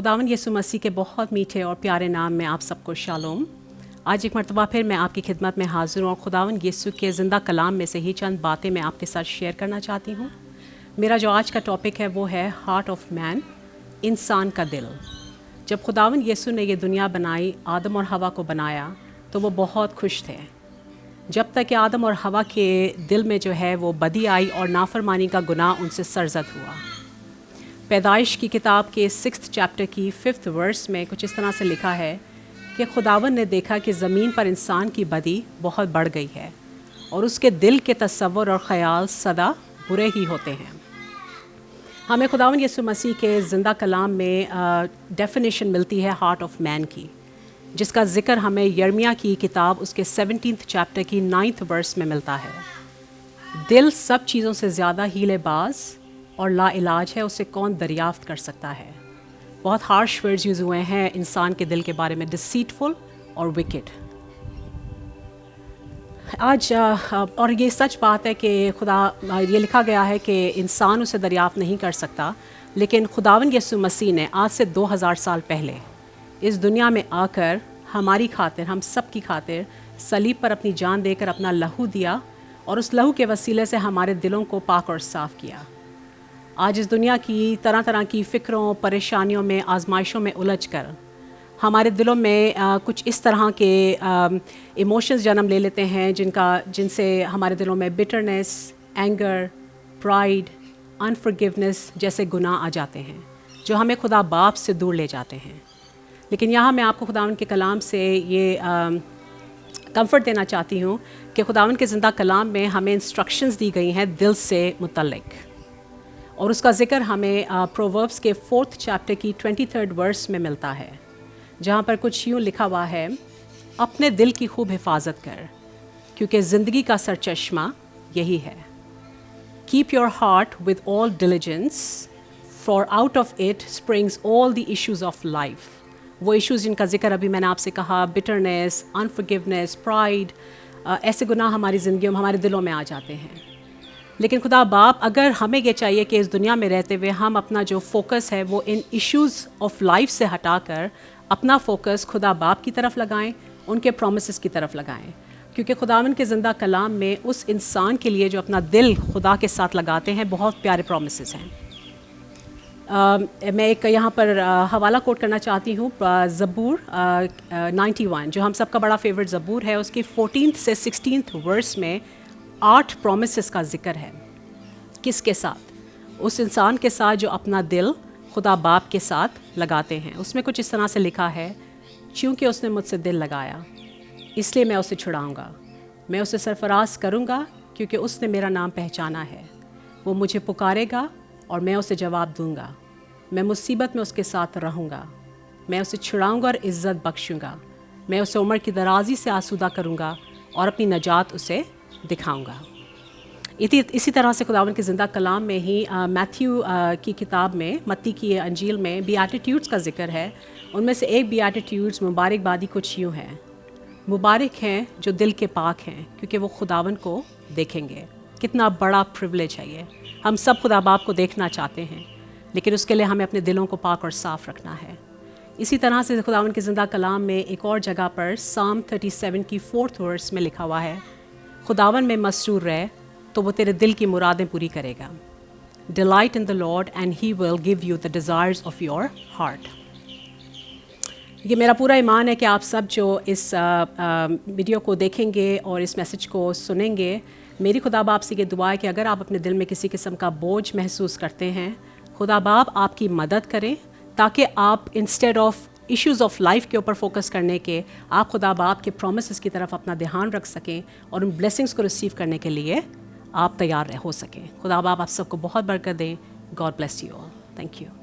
खुदावन यीशु मसीह के बहुत मीठे और प्यारे नाम में आप सबको शालोम। आज एक मरतबा फिर मैं आपकी खिदमत में हाज़िर हूँ और खुदावन यीशु के ज़िंदा कलाम में से ही चंद बातें मैं आपके साथ शेयर करना चाहती हूँ। मेरा जो आज का टॉपिक है वो है हार्ट ऑफ मैन, इंसान का दिल। जब खुदावन यीशु ने ये दुनिया बनाई, आदम और हवा को बनाया, तो वो बहुत खुश थे, जब तक कि आदम और हवा के दिल में जो है वो बदी आई और नाफरमानी का गुनाह उनसे सरजद हुआ। पैदाइश की किताब के 6th चैप्टर की 5th वर्स में कुछ इस तरह से लिखा है कि खुदावन ने देखा कि ज़मीन पर इंसान की बदी बहुत बढ़ गई है और उसके दिल के तसव्वुर और ख़याल सदा बुरे ही होते हैं। हमें खुदावन यीशु मसीह के ज़िंदा कलाम में डेफिनेशन मिलती है हार्ट ऑफ मैन की, जिसका ज़िक्र हमें यर्मिया की किताब उसके 17th चैप्टर की 9th वर्स में मिलता है। दिल सब चीज़ों से ज़्यादा हीलेबाज और लाइलाज है, उसे कौन दरियाफ्त कर सकता है। बहुत हार्श वर्ड्स यूज़ हुए हैं इंसान के दिल के बारे में, डिसीटफुल और विकेड। आज और ये सच बात है कि ये लिखा गया है कि इंसान उसे दरियाफ्त नहीं कर सकता, लेकिन खुदावन यीशु मसीह ने आज से 2000 साल पहले इस दुनिया में आकर हमारी खातिर, हम सब की खातिर सलीब पर अपनी जान देकर अपना लहू दिया और उस लहू के वसीले से हमारे दिलों को पाक और साफ़ किया। आज इस दुनिया की तरह तरह की फ़िक्रों, परेशानियों में, आजमाइशों में उलझ कर हमारे दिलों में कुछ इस तरह के इमोशंस जन्म ले लेते हैं जिनसे हमारे दिलों में बिटरनेस, एंगर, प्राइड, अनफॉरगिवनेस जैसे गुनाह आ जाते हैं जो हमें खुदा बाप से दूर ले जाते हैं। लेकिन यहाँ मैं आपको खुदावन के कलाम से ये कंफर्ट देना चाहती हूँ कि खुदावन के ज़िंदा कलाम में हमें इंस्ट्रक्शंस दी गई हैं दिल से मुतल्लिक, और उसका ज़िक्र हमें प्रोवर्ब्स के 4th चैप्टर की 23rd वर्स में मिलता है, जहाँ पर कुछ यूँ लिखा हुआ है, अपने दिल की खूब हिफाजत कर क्योंकि ज़िंदगी का सरचश्मा यही है। Keep your heart with all diligence for out of it springs all the issues of life. वो इश्यूज़ जिनका ज़िक्र अभी मैंने आपसे कहा, बिटरनेस, अनफॉरगिवनेस, प्राइड, ऐसे गुनाह हमारी ज़िंदगियों में, हमारे दिलों में आ जाते हैं। लेकिन खुदा बाप, अगर हमें ये चाहिए कि इस दुनिया में रहते हुए हम अपना जो फोकस है वो इन इश्यूज़ ऑफ लाइफ से हटाकर अपना फोकस खुदा बाप की तरफ लगाएं, उनके प्रोमिसेस की तरफ लगाएं, क्योंकि खुदावन के ज़िंदा कलाम में उस इंसान के लिए जो अपना दिल खुदा के साथ लगाते हैं बहुत प्यारे प्रोमिसेस हैं। मैं एक यहाँ पर हवाला कोट करना चाहती हूँ, ज़बूर 91 जो हम सबका बड़ा फेवरेट ज़बूर है, उसकी 14th से 16th वर्स में 8 प्रोमिसेस का जिक्र है। किसके साथ? उस इंसान के साथ जो अपना दिल खुदा बाप के साथ लगाते हैं। उसमें कुछ इस तरह से लिखा है, क्योंकि उसने मुझसे दिल लगाया इसलिए मैं उसे छुड़ाऊंगा, मैं उसे सरफराज करूंगा क्योंकि उसने मेरा नाम पहचाना है। वो मुझे पुकारेगा और मैं उसे जवाब दूंगा, मैं मुसीबत में उसके साथ रहूंगा, मैं उसे छुड़ाऊंगा और इज़्ज़त बख्शूंगा, मैं उसे उम्र की दराजी से आसूदा करूंगा और अपनी नजात उसे दिखाऊंगा। इसी तरह से खुदावन के ज़िंदा कलाम में ही मैथ्यू की किताब में, मत्ती की अंजील में बीआटिट्यूड्स का जिक्र है। उनमें से एक बीआटिट्यूड्स मुबारकबादी कुछ यूँ है, मुबारक हैं जो दिल के पाक हैं क्योंकि वो खुदावन को देखेंगे। कितना बड़ा प्रिविलेज है ये। हम सब खुदा बाप को देखना चाहते हैं, लेकिन उसके लिए हमें अपने दिलों को पाक और साफ़ रखना है। इसी तरह से खुदावन के ज़िंदा कलाम में एक और जगह पर साम 37 की 4th वर्स में लिखा हुआ है, खुदावन में मसरूर रह तो वो तेरे दिल की मुरादें पूरी करेगा। Delight in the Lord and he will give you the desires of your heart. ये मेरा पूरा ईमान है कि आप सब जो इस वीडियो को देखेंगे और इस मैसेज को सुनेंगे, मेरी खुदा बाप से ये दुआ है कि अगर आप अपने दिल में किसी किस्म का बोझ महसूस करते हैं, खुदा बाप आपकी मदद करें ताकि आप instead of issues of life के ऊपर फोकस करने के, आप खुदा बाप के प्रोमिसेस की तरफ अपना ध्यान रख सकें और उन ब्लेसिंग्स को रिसीव करने के लिए आप तैयार हो सकें। खुदा बाप आप सबको बहुत बरकत दें। God bless you all. Thank you.